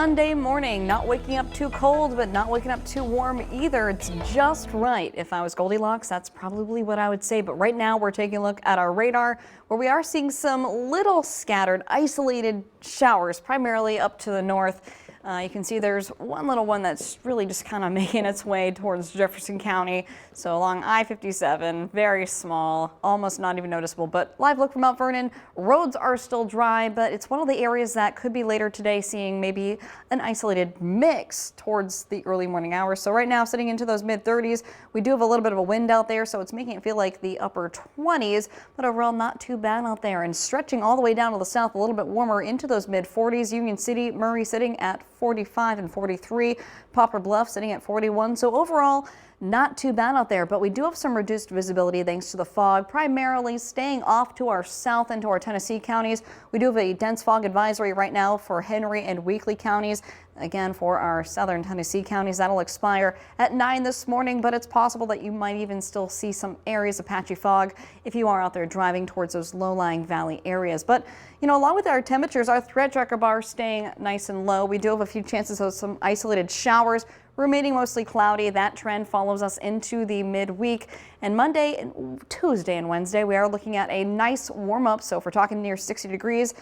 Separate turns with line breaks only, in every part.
Sunday morning, not waking up too cold, but not waking up too warm either. It's just right. If I was Goldilocks, that's probably what I would say. But right now we're taking a look at our radar where we are seeing some little scattered, isolated showers, primarily up to the north. You can see there's one little one that's really just kind of making its way towards Jefferson County. So along I-57, very small, almost not even noticeable. But live look from Mount Vernon, roads are still dry, but it's one of the areas that could be later today seeing maybe an isolated mix towards the early morning hours. So right now sitting into those mid-30s, we do have a little bit of a wind out there, so it's making it feel like the upper 20s, but overall not too bad out there. And stretching all the way down to the south, a little bit warmer into those mid-40s. Union City, Murray sitting at 45 and 43, Poplar Bluff sitting at 41. So overall, not too bad out there, but we do have some reduced visibility thanks to the fog, primarily staying off to our south into our Tennessee counties. We do have a dense fog advisory right now for Henry and Weakley counties. Again, for our southern Tennessee counties, that'll expire at 9 this morning, but it's possible that you might even still see some areas of patchy fog if you are out there driving towards those low-lying valley areas. But, you know, along with our temperatures, our threat tracker bar staying nice and low. We do have a few chances of some isolated showers, remaining mostly cloudy. That trend follows us into the midweek. And Monday, Tuesday, and Wednesday, we are looking at a nice warm up. So if we're talking near 60 degrees,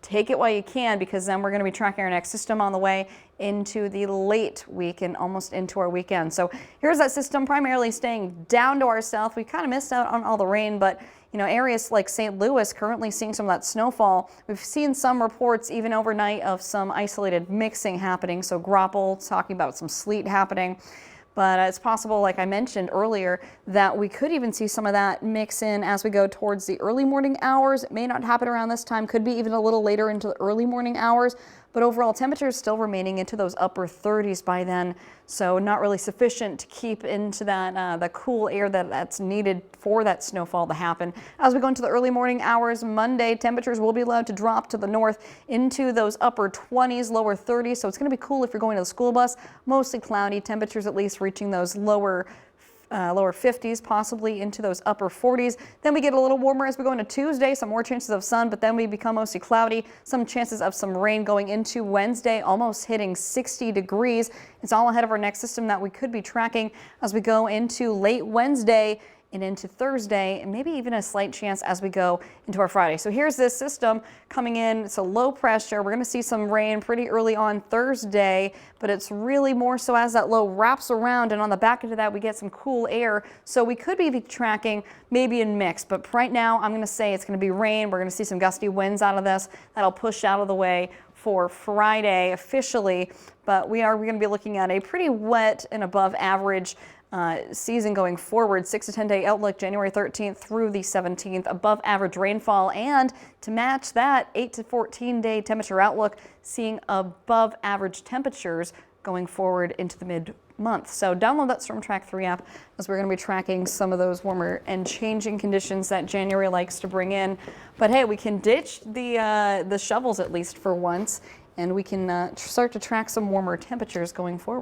take it while you can, because then we're going to be tracking our next system on the way into the late week and almost into our weekend. So here's that system primarily staying down to our south. We kind of missed out on all the rain, but you know, areas like St. Louis currently seeing some of that snowfall. We've seen some reports even overnight of some isolated mixing happening. So Grapple talking about some sleet happening. But it's possible, like I mentioned earlier, that we could even see some of that mix in as we go towards the early morning hours. It may not happen around this time, could be even a little later into the early morning hours. But overall temperatures still remaining into those upper 30s by then. So not really sufficient to keep into that the cool air that's needed for that snowfall to happen. As we go into the early morning hours, Monday, temperatures will be allowed to drop to the north into those upper 20s, lower 30s. So it's going to be cool if you're going to the school bus. Mostly cloudy, temperatures at least reaching those lower 50s, possibly into those upper 40s. Then we get a little warmer as we go into Tuesday, some more chances of sun, but then we become mostly cloudy. Some chances of some rain going into Wednesday, almost hitting 60 degrees. It's all ahead of our next system that we could be tracking as we go into late Wednesday and into Thursday, and maybe even a slight chance as we go into our Friday. So here's this system coming in. It's a low pressure. We're going to see some rain pretty early on Thursday, but it's really more so as that low wraps around, and on the back end of that we get some cool air. So we could be tracking maybe a mix, but right now I'm going to say it's going to be rain. We're going to see some gusty winds out of this. That'll push out of the way for Friday officially, but we're going to be looking at a pretty wet and above average season going forward. 6 to 10 day outlook, January 13th through the 17th, above average rainfall, and to match that 8 to 14 day temperature outlook, seeing above average temperatures going forward into the mid-month. So download that Storm Track 3 app as we're going to be tracking some of those warmer and changing conditions that January likes to bring in. But hey, we can ditch the shovels at least for once, and we can start to track some warmer temperatures going forward.